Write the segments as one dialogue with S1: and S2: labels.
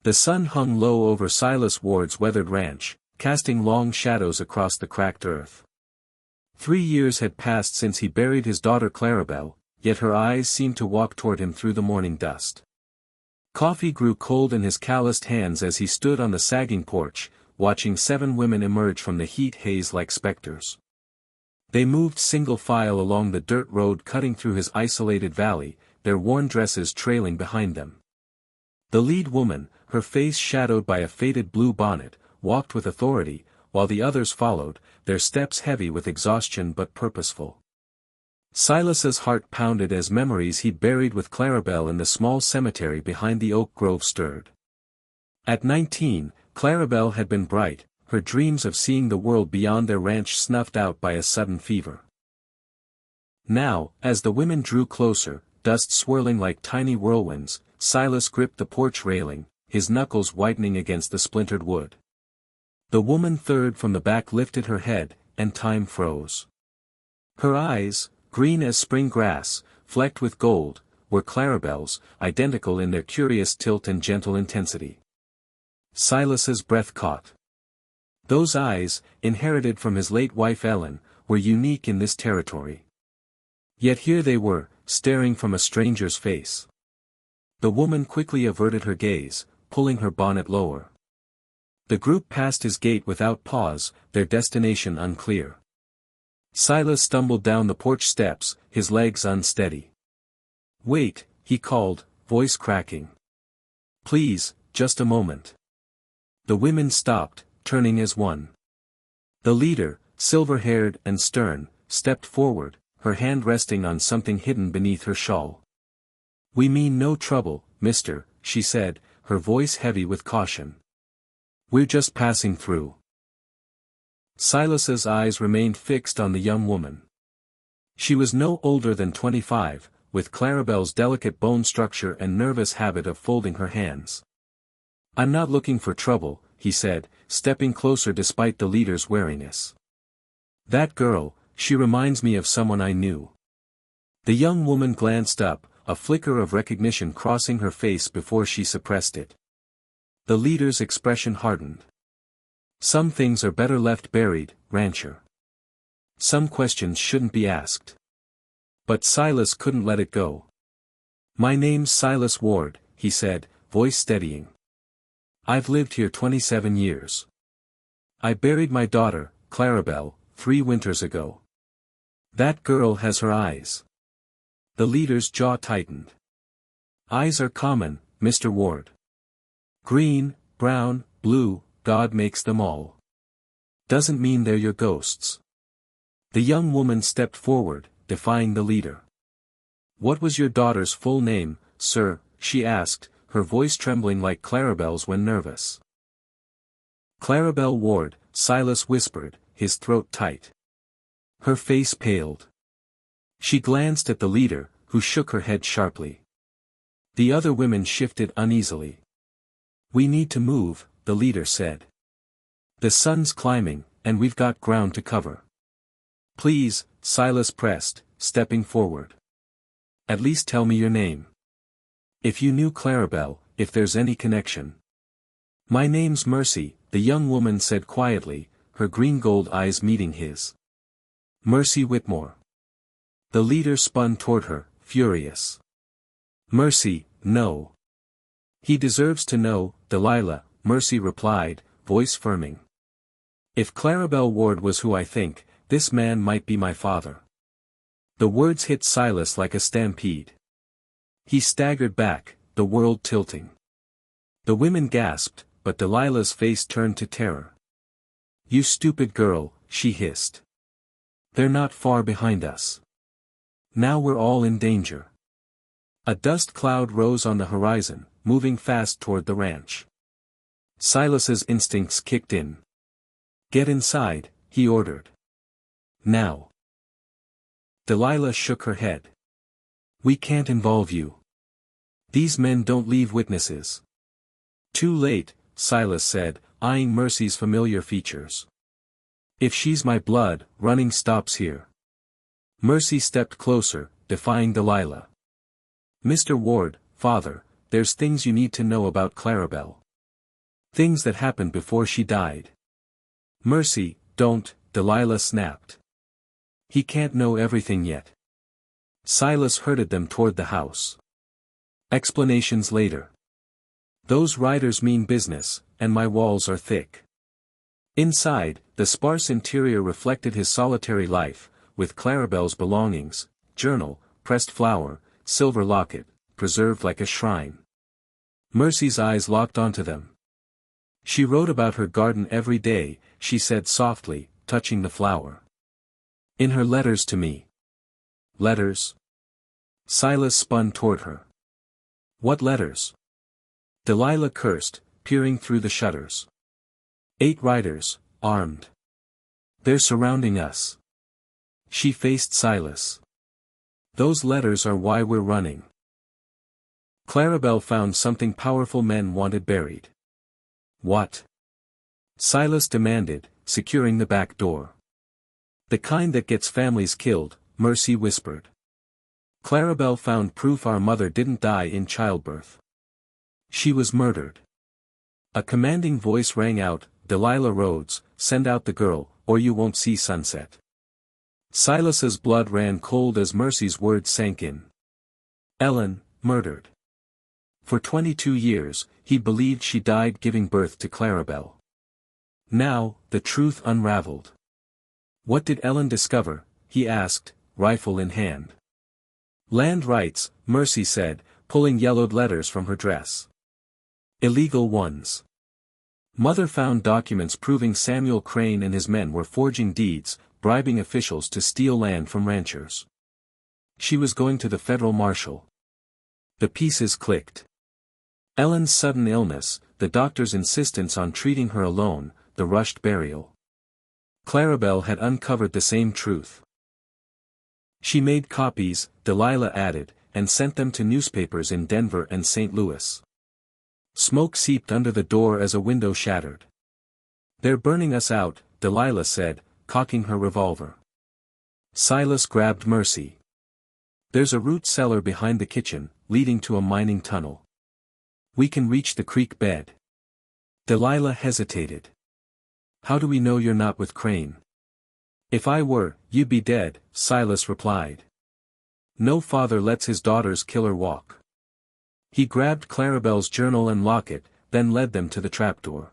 S1: The sun hung low over Silas Ward's weathered ranch, casting long shadows across the cracked earth. 3 years had passed since he buried his daughter Clara Belle, yet her eyes seemed to walk toward him through the morning dust. Coffee grew cold in his calloused hands as he stood on the sagging porch, watching 7 women emerge from the heat haze like specters. They moved single file along the dirt road cutting through his isolated valley, their worn dresses trailing behind them. The lead woman, her face shadowed by a faded blue bonnet, walked with authority, while the others followed, their steps heavy with exhaustion but purposeful. Silas's heart pounded as memories he'd buried with Clara Belle in the small cemetery behind the oak grove stirred. At 19, Clara Belle had been bright, her dreams of seeing the world beyond their ranch snuffed out by a sudden fever. Now, as the women drew closer, dust swirling like tiny whirlwinds, Silas gripped the porch railing, his knuckles whitening against the splintered wood. The woman third from the back lifted her head, and time froze. Her eyes, green as spring grass, flecked with gold, were Clara Belle's, identical in their curious tilt and gentle intensity. Silas's breath caught. Those eyes, inherited from his late wife Ellen, were unique in this territory. Yet here they were, staring from a stranger's face. The woman quickly averted her gaze, pulling her bonnet lower. The group passed his gate without pause, their destination unclear. Silas stumbled down the porch steps, his legs unsteady. "Wait," he called, voice cracking. "Please, just a moment." The women stopped, turning as one. The leader, silver-haired and stern, stepped forward, her hand resting on something hidden beneath her shawl. "We mean no trouble, mister," she said, her voice heavy with caution. "We're just passing through." Silas's eyes remained fixed on the young woman. She was no older than 25, with Clara Belle's delicate bone structure and nervous habit of folding her hands. "I'm not looking for trouble," he said, stepping closer despite the leader's wariness. "That girl, she reminds me of someone I knew." The young woman glanced up, a flicker of recognition crossing her face before she suppressed it. The leader's expression hardened. "Some things are better left buried, rancher. Some questions shouldn't be asked." But Silas couldn't let it go. "My name's Silas Ward," he said, voice steadying. "I've lived here 27 years. I buried my daughter, Clara Belle, 3 winters ago. That girl has her eyes." The leader's jaw tightened. "Eyes are common, Mr. Ward. Green, brown, blue, God makes them all. Doesn't mean they're your ghosts." The young woman stepped forward, defying the leader. "What was your daughter's full name, sir?" she asked, her voice trembling like Clara Belle's when nervous. "Clara Belle Ward," Silas whispered, his throat tight. Her face paled. She glanced at the leader, who shook her head sharply. The other women shifted uneasily. "We need to move," the leader said. "The sun's climbing, and we've got ground to cover." "Please," Silas pressed, stepping forward. "At least tell me your name. If you knew Clara Belle, if there's any connection." "My name's Mercy," the young woman said quietly, her green-gold eyes meeting his. "Mercy Whitmore." The leader spun toward her, furious. "Mercy, no. He deserves to know, Delilah," Mercy replied, voice firming. "If Clara Belle Ward was who I think, this man might be my father." The words hit Silas like a stampede. He staggered back, the world tilting. The women gasped, but Delilah's face turned to terror. "You stupid girl," she hissed. "They're not far behind us. Now we're all in danger." A dust cloud rose on the horizon, moving fast toward the ranch. Silas's instincts kicked in. "Get inside," he ordered. "Now." Delilah shook her head. "We can't involve you. These men don't leave witnesses." "Too late," Silas said, eyeing Mercy's familiar features. "If she's my blood, running stops here." Mercy stepped closer, defying Delilah. "Mr. Ward, father, there's things you need to know about Clara Belle." Things that happened before she died. Mercy, don't, Delilah snapped. He can't know everything yet. Silas herded them toward the house. Explanations later. Those riders mean business, and my walls are thick. Inside, the sparse interior reflected his solitary life, with Clara Belle's belongings, journal, pressed flower, silver locket, preserved like a shrine. Mercy's eyes locked onto them. She wrote about her garden every day, she said softly, touching the flower. In her letters to me. Letters? Silas spun toward her. What letters? Delilah cursed, peering through the shutters. 8 riders, armed. They're surrounding us. She faced Silas. Those letters are why we're running. Clara Belle found something powerful men wanted buried. What? Silas demanded, securing the back door. The kind that gets families killed, Mercy whispered. Clara Belle found proof our mother didn't die in childbirth. She was murdered. A commanding voice rang out, Delilah Rhodes, send out the girl, or you won't see sunset. Silas's blood ran cold as Mercy's words sank in. Ellen, murdered. For 22 years, he believed she died giving birth to Clara Belle. Now, the truth unraveled. What did Ellen discover? He asked, rifle in hand. Land rights, Mercy said, pulling yellowed letters from her dress. Illegal ones. Mother found documents proving Samuel Crane and his men were forging deeds, bribing officials to steal land from ranchers. She was going to the federal marshal. The pieces clicked. Ellen's sudden illness, the doctor's insistence on treating her alone, the rushed burial. Clara Belle had uncovered the same truth. She made copies, Delilah added, and sent them to newspapers in Denver and St. Louis. Smoke seeped under the door as a window shattered. They're burning us out, Delilah said, cocking her revolver. Silas grabbed Mercy. There's a root cellar behind the kitchen, leading to a mining tunnel. We can reach the creek bed. Delilah hesitated. How do we know you're not with Crane? If I were, you'd be dead, Silas replied. No father lets his daughter's killer walk. He grabbed Clara Belle's journal and locket, then led them to the trapdoor.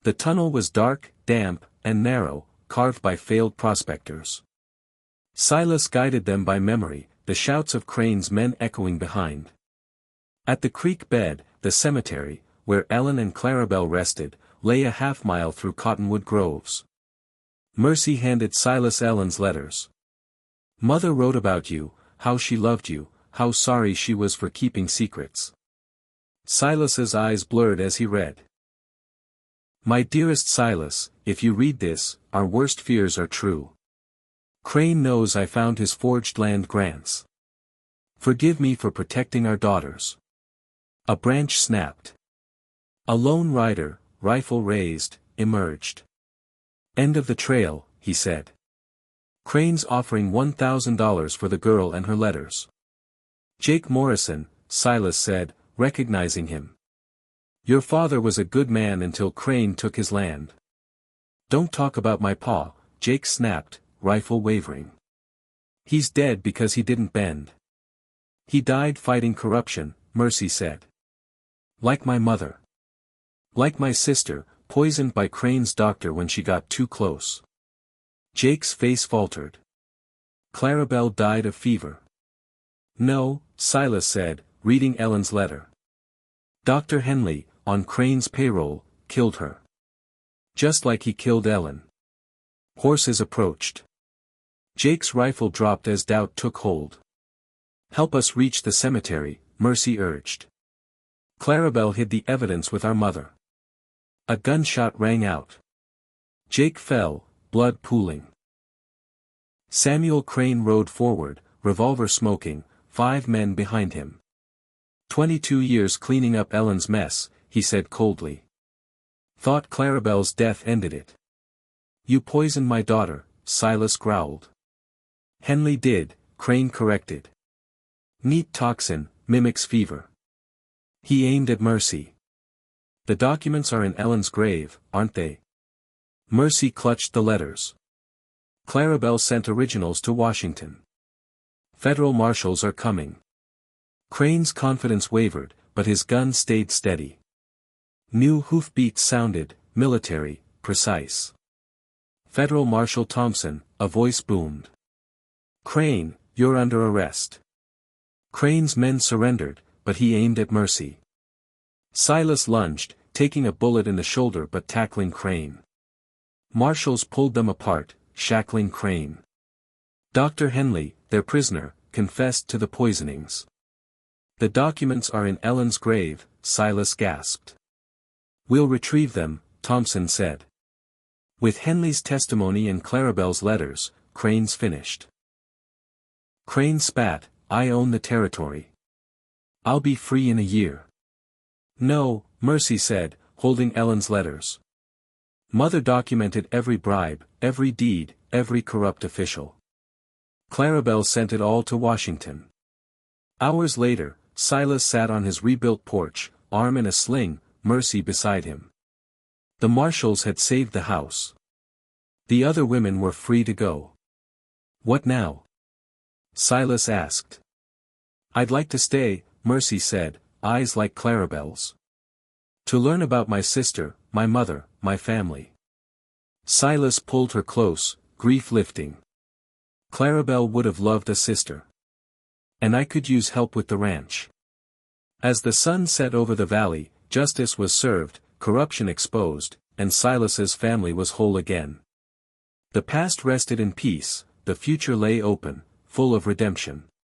S1: The tunnel was dark, damp, and narrow, carved by failed prospectors. Silas guided them by memory, the shouts of Crane's men echoing behind. At the creek bed, the cemetery, where Ellen and Clara Belle rested, lay a half-mile through cottonwood groves. Mercy handed Silas Ellen's letters. Mother wrote about you, how she loved you, how sorry she was for keeping secrets. Silas's eyes blurred as he read. My dearest Silas, if you read this, our worst fears are true. Crane knows I found his forged land grants. Forgive me for protecting our daughters. A branch snapped. A lone rider, rifle raised, emerged. End of the trail, he said. Crane's offering $1,000 for the girl and her letters. Jake Morrison, Silas said, recognizing him. Your father was a good man until Crane took his land. Don't talk about my pa, Jake snapped, rifle wavering. He's dead because he didn't bend. He died fighting corruption, Mercy said. Like my mother. Like my sister, poisoned by Crane's doctor when she got too close. Jake's face faltered. Clara Belle died of fever. No, Silas said, reading Ellen's letter. Dr. Henley, on Crane's payroll, killed her. Just like he killed Ellen. Horses approached. Jake's rifle dropped as doubt took hold. Help us reach the cemetery, Mercy urged. Clara Belle hid the evidence with our mother. A gunshot rang out. Jake fell, blood pooling. Samuel Crane rode forward, revolver smoking, 5 men behind him. 22 years cleaning up Ellen's mess, he said coldly. Thought Clara Belle's death ended it. You poisoned my daughter, Silas growled. Henley did, Crane corrected. Neat toxin, mimics fever. He aimed at Mercy. The documents are in Ellen's grave, aren't they? Mercy clutched the letters. Clara Belle sent originals to Washington. Federal marshals are coming. Crane's confidence wavered, but his gun stayed steady. New hoofbeats sounded, military, precise. Federal Marshal Thompson, a voice boomed. Crane, you're under arrest. Crane's men surrendered, but he aimed at Mercy. Silas lunged, taking a bullet in the shoulder but tackling Crane. Marshals pulled them apart, shackling Crane. Dr. Henley, their prisoner, confessed to the poisonings. The documents are in Ellen's grave, Silas gasped. We'll retrieve them, Thompson said. With Henley's testimony and Clara Belle's letters, Crane's finished. Crane spat, I own the territory. I'll be free in a year. No, Mercy said, holding Ellen's letters. Mother documented every bribe, every deed, every corrupt official. Clara Belle sent it all to Washington. Hours later, Silas sat on his rebuilt porch, arm in a sling, Mercy beside him. The marshals had saved the house. The other women were free to go. What now? Silas asked. I'd like to stay, Mercy said, eyes like Clara Belle's. To learn about my sister, my mother, my family. Silas pulled her close, grief lifting. Clara Belle would have loved a sister. And I could use help with the ranch. As the sun set over the valley, justice was served, corruption exposed, and Silas's family was whole again. The past rested in peace, the future lay open, full of redemption.